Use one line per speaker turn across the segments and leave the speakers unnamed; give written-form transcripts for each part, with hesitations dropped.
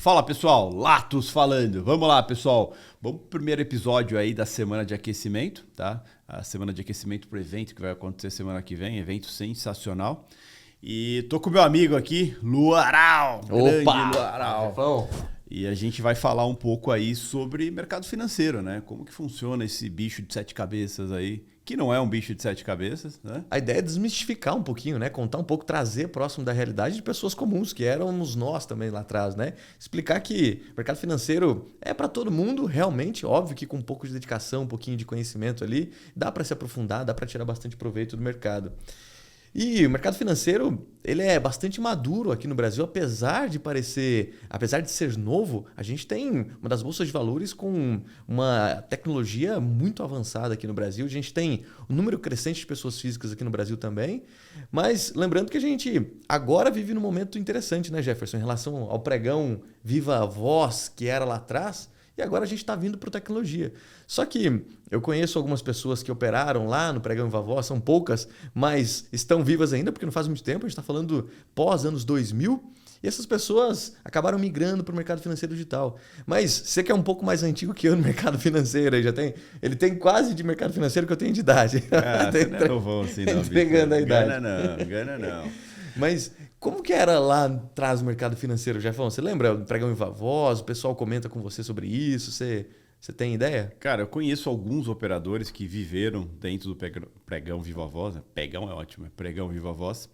Fala pessoal, Latos falando. Vamos lá pessoal, vamos pro primeiro episódio aí da semana de aquecimento, tá? A semana de aquecimento pro evento que vai acontecer semana que vem, evento sensacional. E tô com meu amigo aqui, Luaral. Grande Luaral. E a gente vai falar um pouco aí sobre mercado financeiro, né? Como que funciona esse bicho de 7 cabeças aí, que não é um bicho de 7 cabeças, né?
A ideia é desmistificar um pouquinho, né? Contar um pouco, trazer próximo da realidade de pessoas comuns, que éramos nós também lá atrás, né? Explicar que o mercado financeiro é para todo mundo, realmente, óbvio que com um pouco de dedicação, um pouquinho de conhecimento ali, dá para se aprofundar, dá para tirar bastante proveito do mercado. E o mercado financeiro, ele é bastante maduro aqui no Brasil, apesar de ser novo, a gente tem uma das bolsas de valores com uma tecnologia muito avançada aqui no Brasil. A gente tem um número crescente de pessoas físicas aqui no Brasil também. Mas lembrando que a gente agora vive num momento interessante, né, Jefferson, em relação ao pregão Viva Voz que era lá atrás. E agora a gente está vindo para tecnologia. Só que eu conheço algumas pessoas que operaram lá no Pregão Viva Voz, são poucas, mas estão vivas ainda, porque não faz muito tempo, a gente está falando pós anos 2000, e essas pessoas acabaram migrando para o mercado financeiro digital. Mas você que é um pouco mais antigo que eu no mercado financeiro, ele tem quase de mercado financeiro que eu tenho de idade.
Você não é novão assim, não.
Pegando a idade.
Engana não.
Mas como que era lá atrás do mercado financeiro, Jefão? Você lembra do Pregão Viva Voz? O pessoal comenta com você sobre isso? Você tem ideia?
Cara, eu conheço alguns operadores que viveram dentro do Pregão Viva Voz. Né? Pegão é ótimo, é Pregão Viva Voz.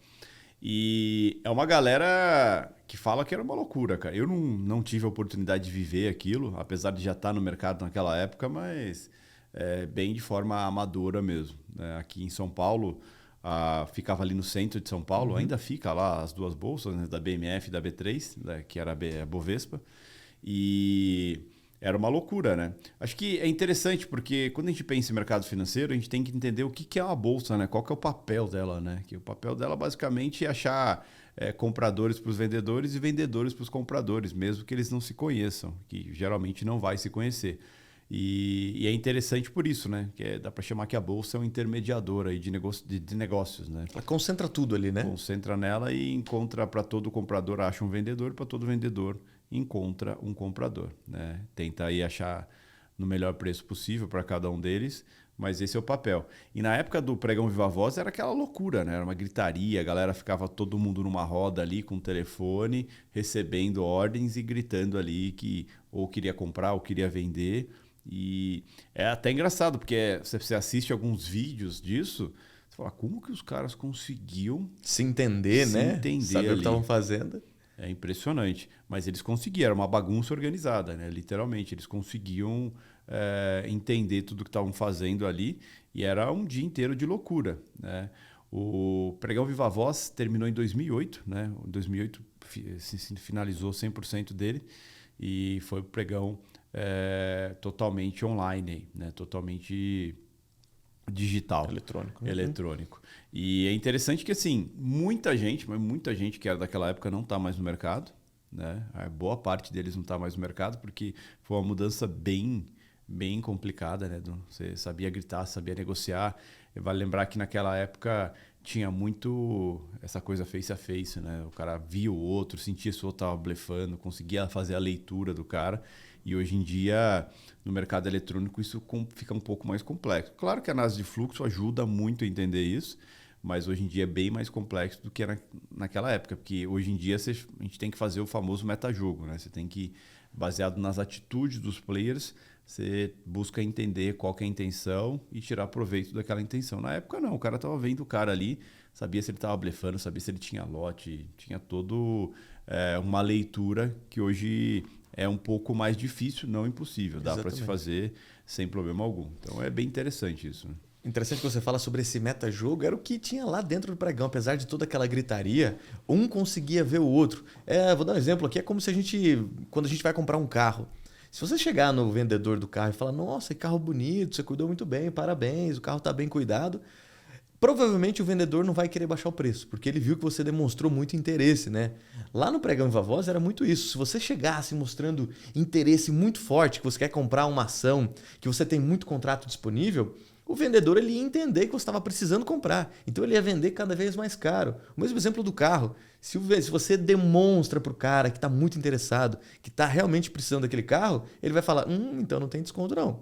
E é uma galera que fala que era uma loucura, cara. Eu não tive a oportunidade de viver aquilo, apesar de já estar no mercado naquela época, mas bem de forma amadora mesmo. Né? Aqui em São Paulo... ficava ali no centro de São Paulo, ainda fica lá as duas bolsas, né, da BMF e da B3, né, que era a Bovespa, e era uma loucura, né? Acho que é interessante porque quando a gente pensa em mercado financeiro, a gente tem que entender o que é uma bolsa, né? Qual que é o papel dela, né? Que o papel dela basicamente é achar compradores para os vendedores e vendedores para os compradores, mesmo que eles não se conheçam, que geralmente não vai se conhecer. E é interessante por isso, né? Dá para chamar que a bolsa é um intermediador aí de negócios, né?
Ela concentra tudo ali, né?
Concentra nela e encontra para todo comprador, acha um vendedor, para todo vendedor encontra um comprador, né? Tenta aí achar no melhor preço possível para cada um deles, mas esse é o papel. E na época do Pregão Viva Voz era aquela loucura, né? Era uma gritaria, a galera ficava todo mundo numa roda ali com o telefone, recebendo ordens e gritando ali que ou queria comprar ou queria vender. E é até engraçado, porque você assiste alguns vídeos disso, você fala, como que os caras conseguiam
se entender, né? Saber
ali.
O que estavam fazendo.
É impressionante. Mas eles conseguiam, era uma bagunça organizada, né? Literalmente, eles conseguiam entender tudo que estavam fazendo ali e era um dia inteiro de loucura, né? O Pregão Viva Voz terminou em 2008, né? Em 2008 se finalizou 100% dele e foi o pregão totalmente online, né? Totalmente digital. Eletrônico. E é interessante que, assim, muita gente que era daquela época não está mais no mercado, né? A boa parte deles não está mais no mercado porque foi uma mudança bem complicada, né? Você sabia gritar, sabia negociar. Vale lembrar que naquela época tinha muito essa coisa face a face, né? O cara via o outro, sentia se o outro estava blefando, conseguia fazer a leitura do cara. E hoje em dia, no mercado eletrônico, isso fica um pouco mais complexo. Claro que a análise de fluxo ajuda muito a entender isso, mas hoje em dia é bem mais complexo do que era naquela época, porque hoje em dia a gente tem que fazer o famoso metajogo, né? Você tem que, baseado nas atitudes dos players, você busca entender qual que é a intenção e tirar proveito daquela intenção. Na época não, o cara estava vendo o cara ali, sabia se ele estava blefando, sabia se ele tinha lote, tinha todo uma leitura que hoje é um pouco mais difícil, não impossível. Dá para se fazer sem problema algum. Então é bem interessante isso. Né?
Interessante que você fala sobre esse metajogo, era o que tinha lá dentro do pregão. Apesar de toda aquela gritaria, um conseguia ver o outro. Vou dar um exemplo aqui, é como se quando a gente vai comprar um carro, se você chegar no vendedor do carro e falar, nossa, que carro bonito, você cuidou muito bem, parabéns, o carro está bem cuidado, provavelmente o vendedor não vai querer baixar o preço, porque ele viu que você demonstrou muito interesse, né? Lá no Pregão Viva Voz era muito isso. Se você chegasse mostrando interesse muito forte, que você quer comprar uma ação, que você tem muito contrato disponível, o vendedor ele ia entender que você estava precisando comprar. Então ele ia vender cada vez mais caro. O mesmo exemplo do carro. Se você demonstra para o cara que está muito interessado, que está realmente precisando daquele carro, ele vai falar, então não tem desconto não.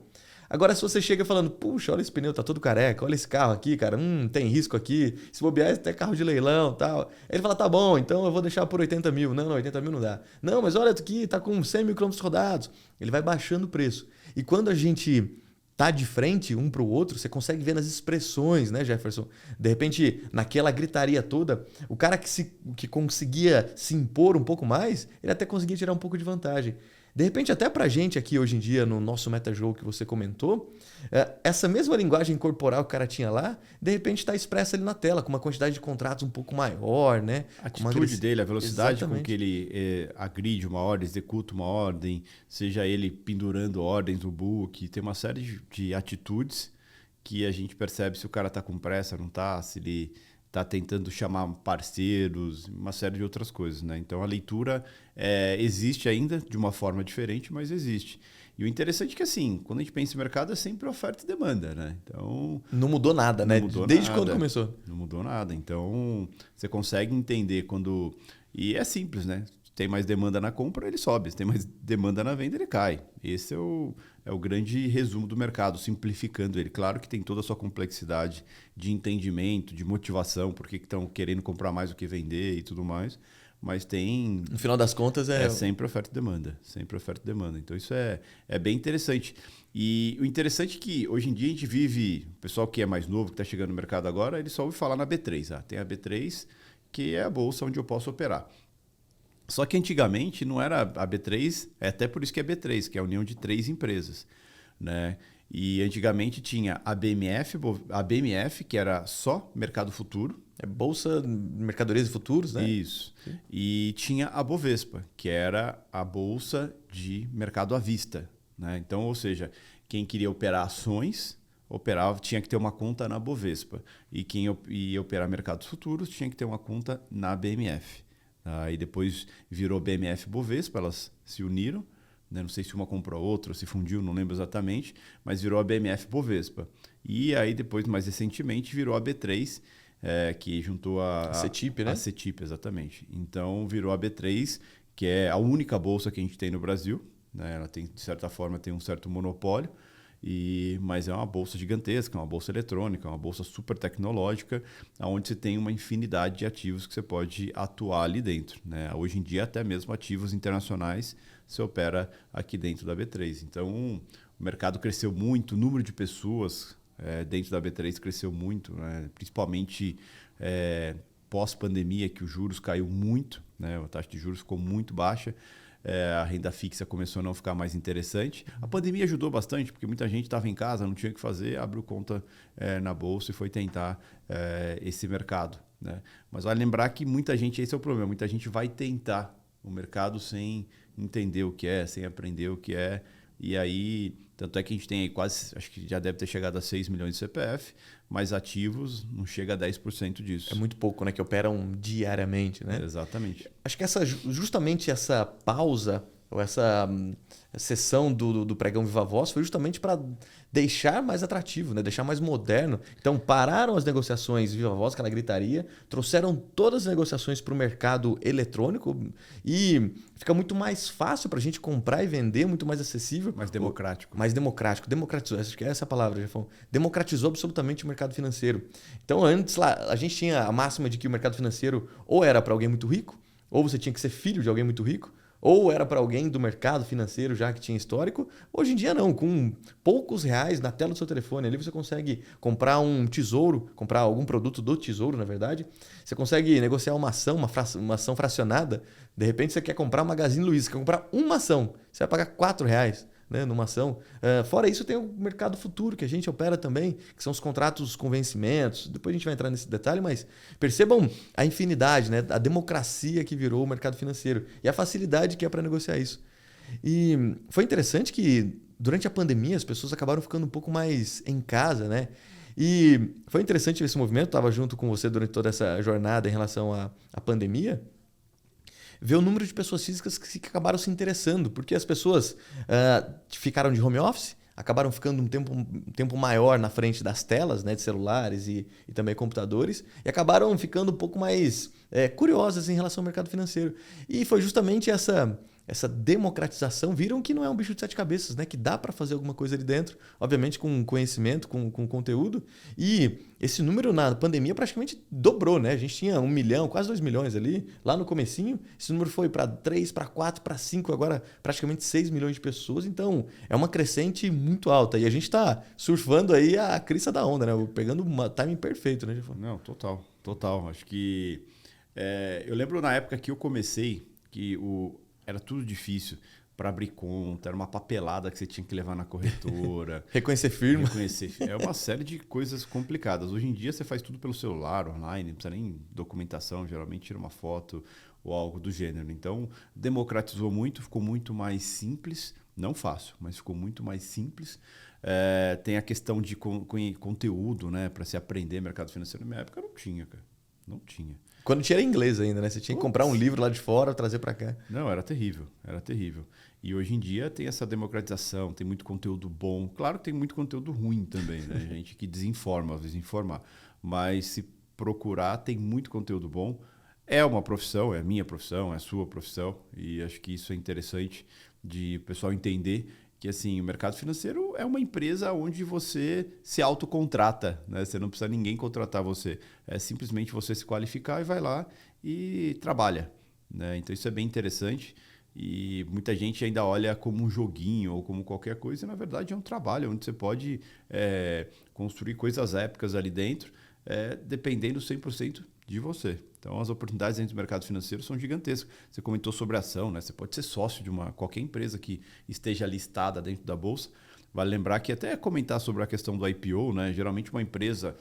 Agora, se você chega falando, puxa, olha esse pneu, tá todo careca, olha esse carro aqui, cara, tem risco aqui, se bobear, é até carro de leilão e tal. Aí ele fala, tá bom, então eu vou deixar por 80 mil. Não, 80 mil não dá. Não, mas olha aqui, tá com 100 mil quilômetros rodados. Ele vai baixando o preço. E quando a gente tá de frente um para o outro, você consegue ver nas expressões, né, Jefferson? De repente, naquela gritaria toda, o cara que conseguia se impor um pouco mais, ele até conseguia tirar um pouco de vantagem. De repente, até pra gente aqui hoje em dia, no nosso MetaJogo que você comentou, essa mesma linguagem corporal que o cara tinha lá, de repente está expressa ali na tela, com uma quantidade de contratos um pouco maior, né?
A atitude dele, a velocidade com que ele agride uma ordem, executa uma ordem, seja ele pendurando ordens no book, tem uma série de atitudes que a gente percebe se o cara está com pressa, não está, se ele está tentando chamar parceiros, uma série de outras coisas, né? Então a leitura existe ainda de uma forma diferente, mas existe. E o interessante é que, assim, quando a gente pensa em mercado, é sempre oferta e demanda, né? Então,
não mudou nada, né? Desde quando começou.
Não mudou nada. Então, você consegue entender quando... E é simples, né? Se tem mais demanda na compra, ele sobe. Se tem mais demanda na venda, ele cai. Esse é o grande resumo do mercado, simplificando ele. Claro que tem toda a sua complexidade de entendimento, de motivação, por que estão querendo comprar mais do que vender e tudo mais. Mas tem...
No final das contas
é sempre oferta e demanda. Sempre oferta e demanda. Então isso é bem interessante. E o interessante é que hoje em dia a gente vive... O pessoal que é mais novo, que está chegando no mercado agora, ele só ouve falar na B3. Tem a B3, que é a bolsa onde eu posso operar. Só que antigamente não era a B3, é até por isso que é B3, que é a união de 3 empresas, né? E antigamente tinha a BMF, que era só mercado futuro.
É Bolsa de Mercadorias e Futuros, né?
Isso. Sim. E tinha a Bovespa, que era a bolsa de mercado à vista, né? Então, ou seja, quem queria operar ações, tinha que ter uma conta na Bovespa. E quem ia operar mercados futuros tinha que ter uma conta na BMF. Aí depois virou BMF Bovespa, elas se uniram, né? Não sei se uma comprou a outra, se fundiu, não lembro exatamente, mas virou a BMF Bovespa. E aí depois, mais recentemente, virou a B3, que juntou a
CETIP, né?
A CETIP, exatamente. Então virou a B3, que é a única bolsa que a gente tem no Brasil, né? Ela tem, de certa forma, tem um certo monopólio. Mas é uma bolsa gigantesca, uma bolsa eletrônica, uma bolsa super tecnológica, onde você tem uma infinidade de ativos que você pode atuar ali dentro, né? Hoje em dia, até mesmo ativos internacionais você opera aqui dentro da B3. Então, o mercado cresceu muito, o número de pessoas dentro da B3 cresceu muito, né? Principalmente pós-pandemia, que os juros caiu muito, né? A taxa de juros ficou muito baixa. A renda fixa começou a não ficar mais interessante. A pandemia ajudou bastante, porque muita gente estava em casa, não tinha o que fazer, abriu conta na bolsa e foi tentar esse mercado, né? Mas vale lembrar que muita gente, esse é o problema, muita gente vai tentar o mercado sem entender o que é, sem aprender o que é. E aí, tanto é que a gente tem aí quase, acho que já deve ter chegado a 6 milhões de CPF, mas ativos não chega a 10% disso.
É muito pouco, né? Que operam diariamente, né?
Exatamente.
Acho que justamente essa pausa, ou essa sessão do pregão Viva Voz foi justamente para deixar mais atrativo, né? Deixar mais moderno. Então, pararam as negociações Viva Voz, aquela gritaria, trouxeram todas as negociações para o mercado eletrônico e fica muito mais fácil para a gente comprar e vender, muito mais acessível.
Mais democrático.
Mais democrático. Democratizou, acho que é essa a palavra, Jefão. Democratizou absolutamente o mercado financeiro. Então, antes lá, a gente tinha a máxima de que o mercado financeiro ou era para alguém muito rico, ou você tinha que ser filho de alguém muito rico, ou era para alguém do mercado financeiro já que tinha histórico. Hoje em dia não, com poucos reais na tela do seu telefone ali você consegue comprar um tesouro, comprar algum produto do tesouro, na verdade. Você consegue negociar uma ação, uma ação fracionada. De repente você quer comprar uma Magazine Luiza, você quer comprar uma ação, você vai pagar R$4, né, numa ação. Fora isso, tem o mercado futuro, que a gente opera também, que são os contratos com vencimentos. Depois a gente vai entrar nesse detalhe, mas percebam a infinidade, né, a democracia que virou o mercado financeiro e a facilidade que é para negociar isso. E foi interessante que, durante a pandemia, as pessoas acabaram ficando um pouco mais em casa, né? E foi interessante ver esse movimento, estava junto com você durante toda essa jornada em relação à pandemia, ver o número de pessoas físicas que acabaram se interessando, porque as pessoas ficaram de home office, acabaram ficando um tempo maior na frente das telas, né, de celulares e também computadores, e acabaram ficando um pouco mais curiosas em relação ao mercado financeiro. E foi justamente essa democratização, viram que não é um bicho de sete cabeças, né? Que dá para fazer alguma coisa ali dentro, obviamente com conhecimento, com conteúdo. E esse número na pandemia praticamente dobrou, né? A gente tinha 1 milhão, quase 2 milhões ali, lá no comecinho. Esse número foi para 3, para 4, para 5, agora praticamente 6 milhões de pessoas. Então, é uma crescente muito alta. E a gente está surfando aí a crista da onda, né? Pegando um timing perfeito, né, Jefão?
Não, total, total. Acho que... eu lembro na época que eu comecei, que era tudo difícil para abrir conta, era uma papelada que você tinha que levar na corretora.
Reconhecer firma.
É uma série de coisas complicadas. Hoje em dia você faz tudo pelo celular, online, não precisa nem documentação, geralmente tira uma foto ou algo do gênero. Então, democratizou muito, ficou muito mais simples, não fácil, mas ficou muito mais simples. Tem a questão de conteúdo, né, para se aprender mercado financeiro. Na minha época não tinha, cara. Não tinha.
Quando tinha era inglês ainda, né? Você tinha que comprar um livro lá de fora, trazer para cá.
Não, era terrível, era terrível. E hoje em dia tem essa democratização, tem muito conteúdo bom. Claro que tem muito conteúdo ruim também, né? Gente que desinforma, desinformar. Mas se procurar, tem muito conteúdo bom. É uma profissão, é minha profissão, é a sua profissão. E acho que isso é interessante de o pessoal entender que assim, o mercado financeiro é uma empresa onde você se autocontrata, né? Você não precisa ninguém contratar você. É simplesmente você se qualificar e vai lá e trabalha, né? Então isso é bem interessante e muita gente ainda olha como um joguinho ou como qualquer coisa e na verdade é um trabalho onde você pode construir coisas épicas ali dentro, dependendo 100% de você. Então, as oportunidades dentro do mercado financeiro são gigantescas. Você comentou sobre ação, né? Você pode ser sócio de qualquer empresa que esteja listada dentro da bolsa. Vale lembrar que até comentar sobre a questão do IPO, né? Geralmente uma empresa,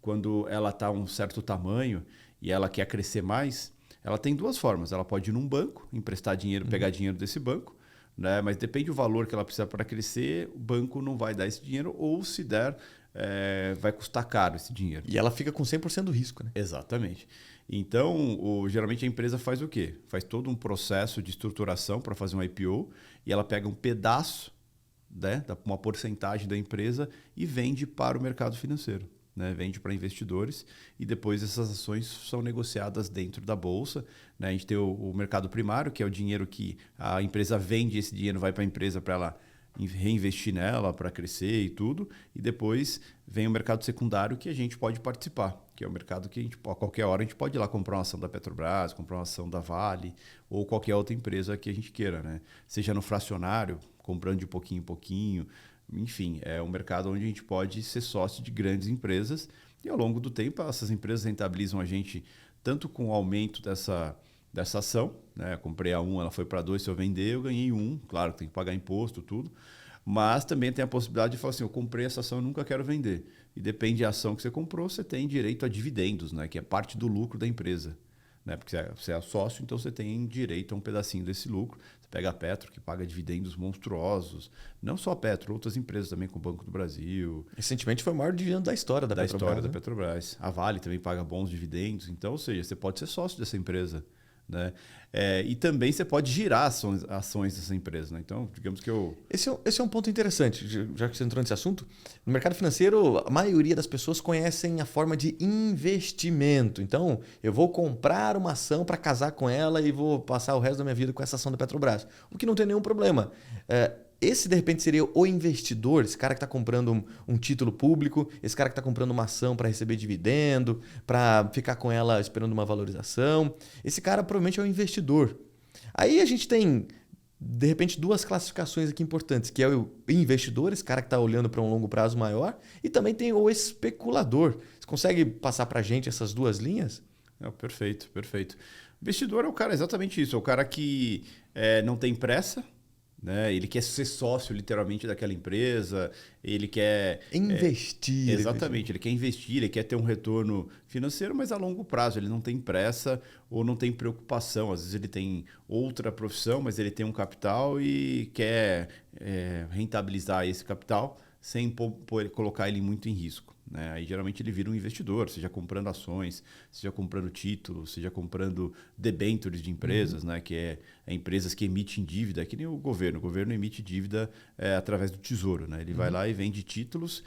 quando ela está a um certo tamanho e ela quer crescer mais, ela tem duas formas. Ela pode ir num banco, emprestar dinheiro, pegar dinheiro desse banco, né? Mas depende do valor que ela precisa para crescer, o banco não vai dar esse dinheiro ou se der, vai custar caro esse dinheiro.
E ela fica com 100% do risco, né?
Exatamente. Então, geralmente a empresa faz o quê? Faz todo um processo de estruturação para fazer um IPO e ela pega um pedaço, né, uma porcentagem da empresa e vende para o mercado financeiro. Né? Vende para investidores e depois essas ações são negociadas dentro da bolsa. Né? A gente tem o mercado primário, que é o dinheiro que a empresa vende, esse dinheiro vai para a empresa para ela reinvestir nela para crescer e tudo. E depois vem o mercado secundário que a gente pode participar, que é o mercado que a qualquer hora a gente pode ir lá comprar uma ação da Petrobras, comprar uma ação da Vale ou qualquer outra empresa que a gente queira. Né? Seja no fracionário, comprando de pouquinho em pouquinho. Enfim, é um mercado onde a gente pode ser sócio de grandes empresas e ao longo do tempo essas empresas rentabilizam a gente tanto com o aumento dessa ação, né? Comprei a 1, ela foi para 2, se eu vender eu ganhei 1, claro, tem que pagar imposto, tudo, mas também tem a possibilidade de falar assim, eu comprei essa ação e nunca quero vender. E depende da ação que você comprou, você tem direito a dividendos, né? Que é parte do lucro da empresa. Né? Porque você é sócio, então você tem direito a um pedacinho desse lucro. Você pega a Petro, que paga dividendos monstruosos. Não só a Petro, outras empresas também, como o Banco do Brasil.
Recentemente foi o maior dividendo da história da Petrobras.
Da história da Petrobras. A Vale também paga bons dividendos. Então, ou seja, você pode ser sócio dessa empresa. Né? E também você pode girar ações dessa empresa. Né? Então, digamos que eu...
Esse é um ponto interessante, já que você entrou nesse assunto. No mercado financeiro, a maioria das pessoas conhecem a forma de investimento. Então, eu vou comprar uma ação para casar com ela e vou passar o resto da minha vida com essa ação da Petrobras. O que não tem nenhum problema. Esse, de repente, seria o investidor, esse cara que está comprando um título público, esse cara que está comprando uma ação para receber dividendo, para ficar com ela esperando uma valorização. Esse cara provavelmente é o investidor. Aí a gente tem, de repente, duas classificações aqui importantes, que é o investidor, esse cara que está olhando para um longo prazo maior, e também tem o especulador. Você consegue passar para a gente essas duas linhas?
Perfeito, perfeito. Investidor é o cara, exatamente isso, é o cara que não tem pressa, né? Ele quer ser sócio literalmente daquela empresa, ele quer
investir.
Exatamente, ele quer investir, ele quer ter um retorno financeiro, mas a longo prazo. Ele não tem pressa ou não tem preocupação. Às vezes ele tem outra profissão, mas ele tem um capital e quer rentabilizar esse capital sem colocar ele muito em risco. né? Aí geralmente ele vira um investidor, seja comprando ações, seja comprando títulos, seja comprando debêntures de empresas, né? Que é empresas que emitem dívida, que nem o governo. O governo emite dívida através do Tesouro, né? Ele vai lá e vende títulos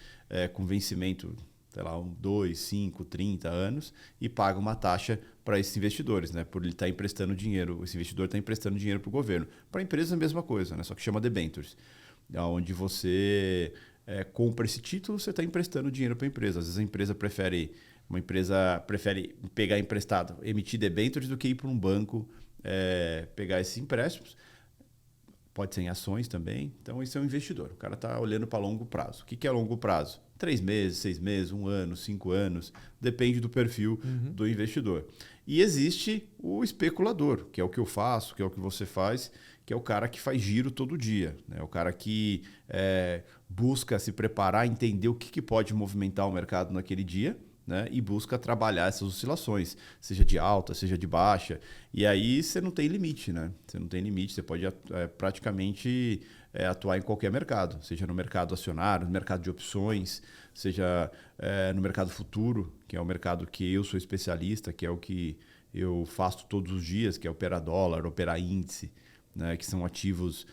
com vencimento, sei lá, 2, 5, 30 anos e paga uma taxa para esses investidores, né? Por ele estar emprestando dinheiro, esse investidor está emprestando dinheiro para o governo. Para empresas é a mesma coisa, né? Só que chama debêntures, onde você compra esse título, você está emprestando dinheiro para a empresa. Às vezes uma empresa prefere pegar emprestado, emitir debêntures do que ir para um banco pegar esses empréstimos. Pode ser em ações também. Então, isso é um investidor. O cara está olhando para longo prazo. O que é longo prazo? 3 meses, 6 meses, 1 ano, 5 anos. Depende do perfil do investidor. E existe o especulador, que é o que eu faço, que é o que você faz, que é o cara que faz giro todo dia. Né? O cara que busca se preparar, entender o que pode movimentar o mercado naquele dia, né? E busca trabalhar essas oscilações, seja de alta, seja de baixa. E aí você não tem limite, né? Você não tem limite, você pode praticamente atuar em qualquer mercado, seja no mercado acionário, no mercado de opções, seja no mercado futuro, que é o mercado que eu sou especialista, que é o que eu faço todos os dias, que é operar dólar, operar índice, né? Que são ativos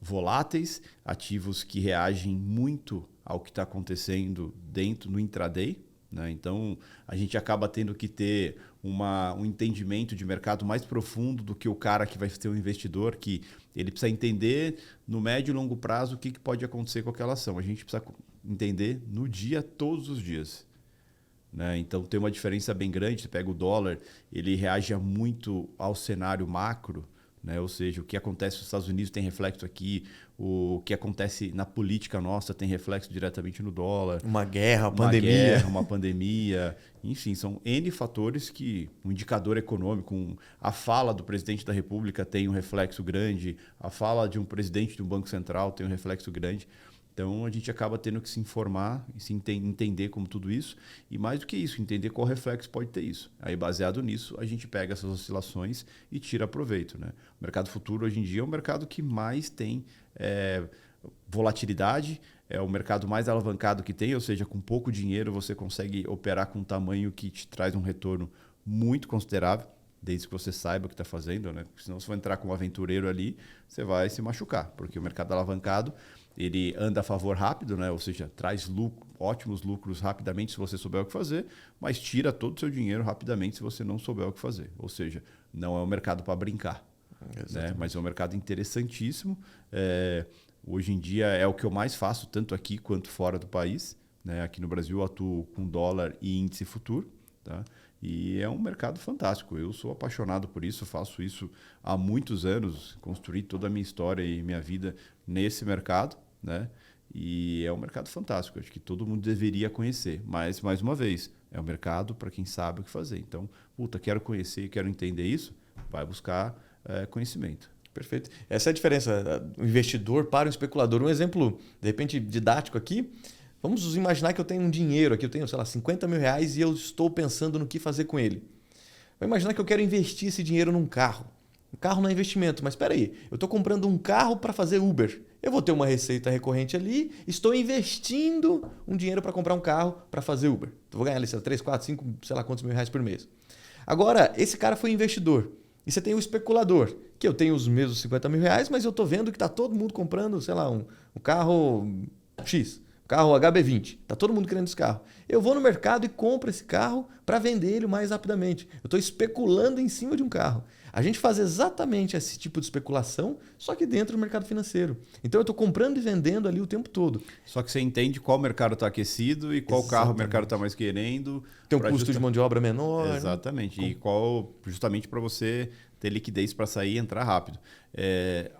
voláteis, ativos que reagem muito ao que está acontecendo dentro no intraday. Né? Então, a gente acaba tendo que ter um entendimento de mercado mais profundo do que o cara que vai ser um investidor, que ele precisa entender no médio e longo prazo o que pode acontecer com aquela ação. A gente precisa entender no dia, todos os dias. Né? Então, tem uma diferença bem grande. Você pega o dólar, ele reage muito ao cenário macro, né? Ou seja, o que acontece nos Estados Unidos tem reflexo aqui, o que acontece na política nossa tem reflexo diretamente no dólar.
Uma guerra, uma
pandemia. Enfim, são N fatores que um indicador econômico, a fala do presidente da República tem um reflexo grande, a fala de um presidente de um banco central tem um reflexo grande. Então, a gente acaba tendo que se informar e se entender como tudo isso. E mais do que isso, entender qual reflexo pode ter isso. Aí, baseado nisso, a gente pega essas oscilações e tira proveito. Né? O mercado futuro, hoje em dia, é o mercado que mais tem volatilidade, é o mercado mais alavancado que tem, ou seja, com pouco dinheiro você consegue operar com um tamanho que te traz um retorno muito considerável, desde que você saiba o que está fazendo. Né? Porque senão, se você entrar como aventureiro ali, você vai se machucar, porque o mercado alavancado ele anda a favor rápido, né? Ou seja, traz ótimos lucros rapidamente se você souber o que fazer, mas tira todo o seu dinheiro rapidamente se você não souber o que fazer. Ou seja, não é um mercado para brincar, né? Mas é um mercado interessantíssimo. Hoje em dia é o que eu mais faço, tanto aqui quanto fora do país. Né? Aqui no Brasil eu atuo com dólar e índice futuro. Tá? E é um mercado fantástico. Eu sou apaixonado por isso, faço isso há muitos anos, construí toda a minha história e minha vida nesse mercado. Né? E é um mercado fantástico, acho que todo mundo deveria conhecer, mas mais uma vez, é um mercado para quem sabe o que fazer. Então, quero conhecer, quero entender isso, vai buscar conhecimento.
Perfeito. Essa é a diferença do investidor para o especulador. Um exemplo, de repente, didático aqui. Vamos imaginar que eu tenho um dinheiro aqui, eu tenho, sei lá, 50 mil reais e eu estou pensando no que fazer com ele. Vou imaginar que eu quero investir esse dinheiro num carro. Um carro não é investimento, mas espera aí, eu estou comprando um carro para fazer Uber. Eu vou ter uma receita recorrente ali, estou investindo um dinheiro para comprar um carro para fazer Uber. Então, vou ganhar ali, sei lá, 3, 4, 5, sei lá quantos mil reais por mês. Agora, esse cara foi investidor. E você tem o especulador, que eu tenho os mesmos 50 mil reais, mas eu estou vendo que está todo mundo comprando, sei lá, um carro X. Carro HB20, está todo mundo querendo esse carro. Eu vou no mercado e compro esse carro para vender ele mais rapidamente. Eu estou especulando em cima de um carro. A gente faz exatamente esse tipo de especulação, só que dentro do mercado financeiro. Então eu estou comprando e vendendo ali o tempo todo.
Só que você entende qual mercado está aquecido e qual carro o mercado está mais querendo.
Tem um custo de mão de obra menor.
Exatamente. Né? E qual justamente para você ter liquidez para sair e entrar rápido.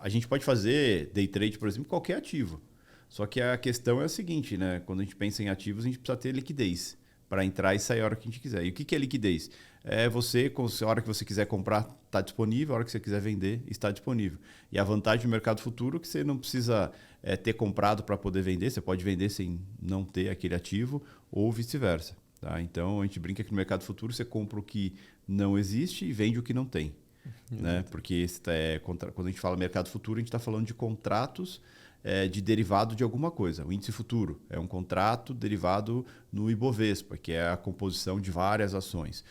A gente pode fazer day trade, por exemplo, qualquer ativo. Só que a questão é a seguinte, né? Quando a gente pensa em ativos, a gente precisa ter liquidez para entrar e sair a hora que a gente quiser. E o que é liquidez? É você, a hora que você quiser comprar, está disponível, a hora que você quiser vender, está disponível. E a vantagem do mercado futuro é que você não precisa ter comprado para poder vender, você pode vender sem não ter aquele ativo ou vice-versa. Tá? Então, a gente brinca que no mercado futuro você compra o que não existe e vende o que não tem. Né? Porque quando a gente fala mercado futuro, a gente está falando de contratos de derivado de alguma coisa. O índice futuro é um contrato derivado no Ibovespa, que é a composição de várias ações.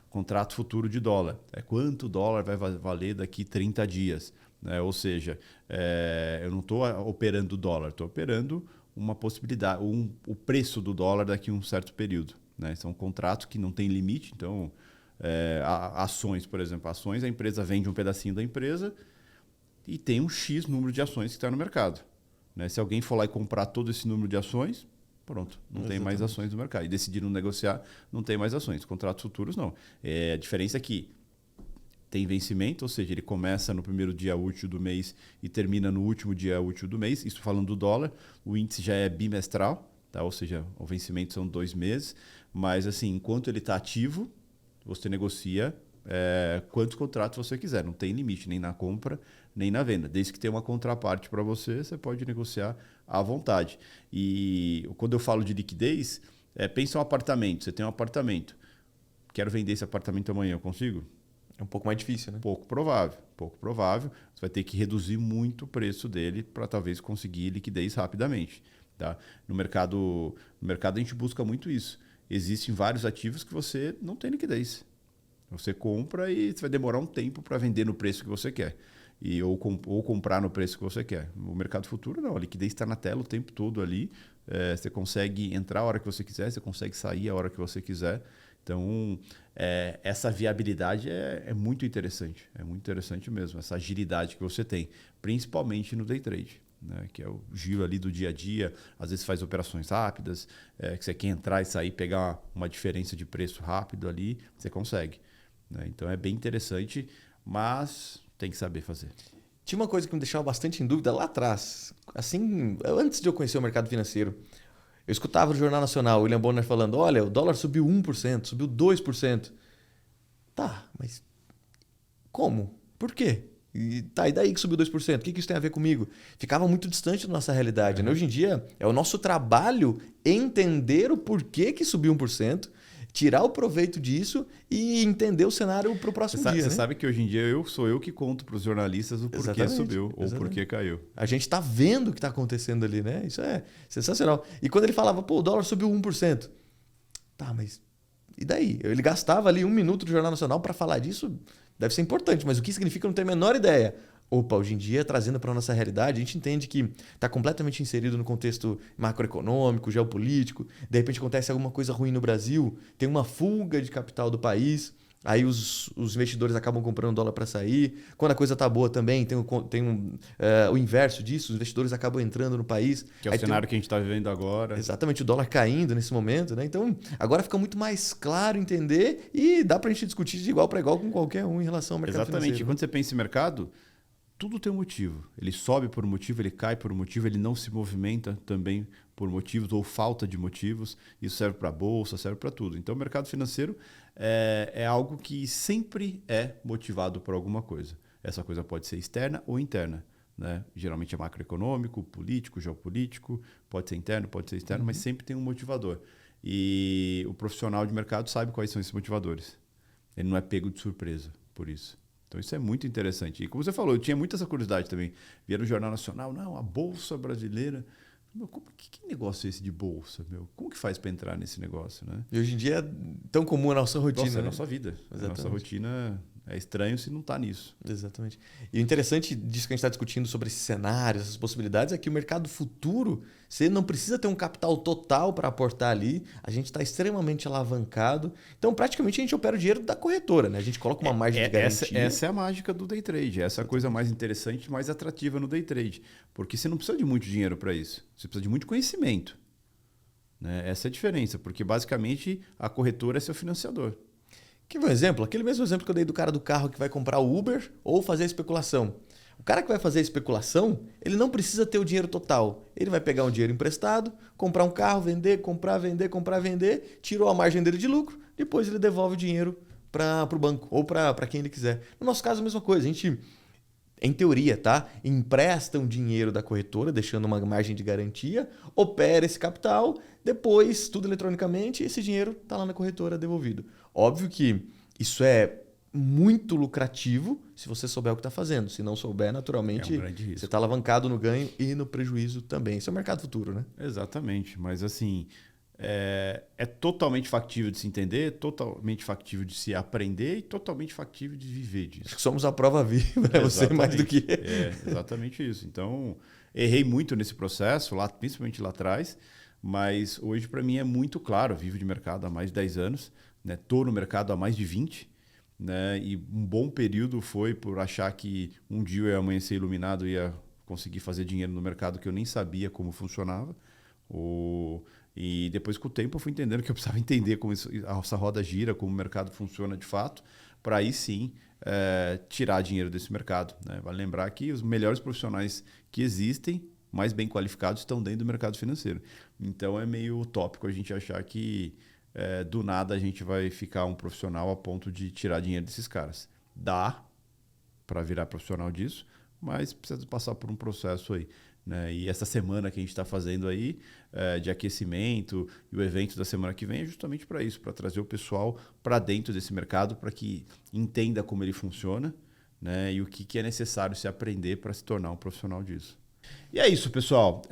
Contrato futuro de dólar. Quanto o dólar vai valer daqui 30 dias. Né? Ou seja, eu não estou operando o dólar, estou operando uma possibilidade, o preço do dólar daqui a um certo período. Né? São contratos que não têm limite. Então, ações, por exemplo. Ações, a empresa vende um pedacinho da empresa e tem um X número de ações que está no mercado. Né? Se alguém for lá e comprar todo esse número de ações, pronto, não tem mais ações no mercado. E decidiram negociar, não tem mais ações. Contratos futuros, não. A diferença é que tem vencimento, ou seja, ele começa no primeiro dia útil do mês e termina no último dia útil do mês. Isso falando do dólar, o índice já é bimestral, tá? Ou seja, o vencimento são 2 meses. Mas, assim, enquanto ele está ativo, você negocia quantos contratos você quiser. Não tem limite, nem na compra, nem na venda. Desde que tenha uma contraparte para você, você pode negociar à vontade. E quando eu falo de liquidez, pensa um apartamento. Você tem um apartamento. Quero vender esse apartamento amanhã, eu consigo?
É um pouco mais difícil, né?
Pouco provável. Você vai ter que reduzir muito o preço dele para talvez conseguir liquidez rapidamente. Tá? No mercado a gente busca muito isso. Existem vários ativos que você não tem liquidez. Você compra e você vai demorar um tempo para vender no preço que você quer. Ou comprar no preço que você quer. O mercado futuro não. A liquidez está na tela o tempo todo ali. Você consegue entrar a hora que você quiser, você consegue sair a hora que você quiser. Então, essa viabilidade é muito interessante. É muito interessante mesmo. Essa agilidade que você tem, principalmente no day trade. Né, que é o giro ali do dia a dia, às vezes faz operações rápidas, que você quer entrar e sair, pegar uma diferença de preço rápido ali, você consegue. Né? Então é bem interessante, mas tem que saber fazer.
Tinha uma coisa que me deixava bastante em dúvida lá atrás, assim, antes de eu conhecer o mercado financeiro. Eu escutava no Jornal Nacional o William Bonner falando, olha, o dólar subiu 1%, subiu 2%. Tá, mas como? Por quê? E daí que subiu 2%? O que isso tem a ver comigo? Ficava muito distante da nossa realidade. Né? Hoje em dia, é o nosso trabalho entender o porquê que subiu 1%, tirar o proveito disso e entender o cenário para o próximo dia.
Você sabe que hoje em dia sou eu que conto para os jornalistas o porquê subiu ou porquê caiu.
A gente está vendo o que está acontecendo ali, né? Isso é sensacional. E quando ele falava, pô, o dólar subiu 1%. Tá, mas e daí? Ele gastava ali 1 minuto do Jornal Nacional para falar disso. Deve ser importante, mas o que significa eu não tenho a menor ideia. Opa, hoje em dia, trazendo para a nossa realidade, a gente entende que está completamente inserido no contexto macroeconômico, geopolítico. De repente acontece alguma coisa ruim no Brasil, tem uma fuga de capital do país, aí os investidores acabam comprando dólar para sair. Quando a coisa está boa também, tem o inverso disso, os investidores acabam entrando no país.
Que é o cenário que a gente está vivendo agora.
Exatamente, o dólar caindo nesse momento. Né? Então, agora fica muito mais claro entender e dá para a gente discutir de igual para igual com qualquer um em relação ao mercado financeiro.
Exatamente, quando você pensa em mercado, tudo tem um motivo. Ele sobe por um motivo, ele cai por um motivo, ele não se movimenta também por motivos ou falta de motivos. Isso serve para a bolsa, serve para tudo. Então, o mercado financeiro é algo que sempre é motivado por alguma coisa. Essa coisa pode ser externa ou interna. Né? Geralmente é macroeconômico, político, geopolítico, pode ser interno, pode ser externo, mas sempre tem um motivador. E o profissional de mercado sabe quais são esses motivadores. Ele não é pego de surpresa por isso. Então, isso é muito interessante. E como você falou, eu tinha muita essa curiosidade também. Via no Jornal Nacional, não, a Bolsa Brasileira. Meu, que negócio é esse de Bolsa? Meu? Como que faz para entrar nesse negócio? Né?
E hoje em dia é tão comum a nossa rotina.
Nossa, é a
né?
nossa vida. A nossa rotina é estranho se não está nisso.
Exatamente. E o interessante disso que a gente está discutindo sobre esses cenários, essas possibilidades, é que o mercado futuro, você não precisa ter um capital total para aportar ali. A gente está extremamente alavancado. Então, praticamente, a gente opera o dinheiro da corretora. Né? A gente coloca uma margem de garantia.
Essa é a mágica do day trade. Essa é a coisa mais interessante, mais atrativa no day trade. Porque você não precisa de muito dinheiro para isso. Você precisa de muito conhecimento. Né? Essa é a diferença. Porque, basicamente, a corretora é seu financiador.
Que um exemplo, aquele mesmo exemplo que eu dei do cara do carro que vai comprar o Uber ou fazer a especulação. O cara que vai fazer a especulação, ele não precisa ter o dinheiro total. Ele vai pegar um dinheiro emprestado, comprar um carro, vender, comprar, vender, comprar, vender, tirou a margem dele de lucro, depois ele devolve o dinheiro para o banco ou para quem ele quiser. No nosso caso, a mesma coisa. A gente, em teoria, tá? Empresta um dinheiro da corretora, deixando uma margem de garantia, opera esse capital, depois, tudo eletronicamente, esse dinheiro está lá na corretora devolvido. Óbvio que isso é muito lucrativo se você souber o que está fazendo. Se não souber, naturalmente,
É um grande risco.
você está alavancado no ganho e no prejuízo também. Isso é o mercado futuro, né?
Exatamente, mas assim, é totalmente factível de se entender, totalmente factível de se aprender e totalmente factível de viver disso.
Acho que somos a prova viva, né? Você mais do que...
Exatamente isso. Então, errei muito nesse processo, lá, principalmente lá atrás, mas hoje para mim é muito claro. Eu vivo de mercado há mais de 10 anos, né? Tô no mercado há mais de 20, né? E um bom período foi por achar que um dia eu ia amanhecer iluminado e ia conseguir fazer dinheiro no mercado que eu nem sabia como funcionava. E depois, com o tempo, eu fui entendendo que eu precisava entender como essa roda gira, como o mercado funciona de fato, para aí sim tirar dinheiro desse mercado, né? Vale lembrar que os melhores profissionais que existem, mais bem qualificados, estão dentro do mercado financeiro. Então é meio utópico a gente achar que do nada a gente vai ficar um profissional a ponto de tirar dinheiro desses caras. Dá para virar profissional disso, mas precisa passar por um processo aí, né? E essa semana que a gente está fazendo aí de aquecimento e o evento da semana que vem é justamente para isso, para trazer o pessoal para dentro desse mercado, para que entenda como ele funciona, né? E o que é necessário se aprender para se tornar um profissional disso. E é isso, pessoal.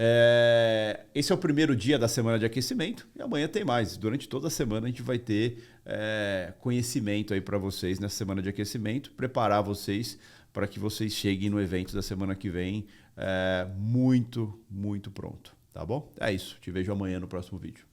Esse é o primeiro dia da semana de aquecimento e amanhã tem mais. Durante toda a semana a gente vai ter conhecimento aí para vocês nessa semana de aquecimento, preparar vocês para que vocês cheguem no evento da semana que vem muito, muito pronto. Tá bom? É isso. Te vejo amanhã no próximo vídeo.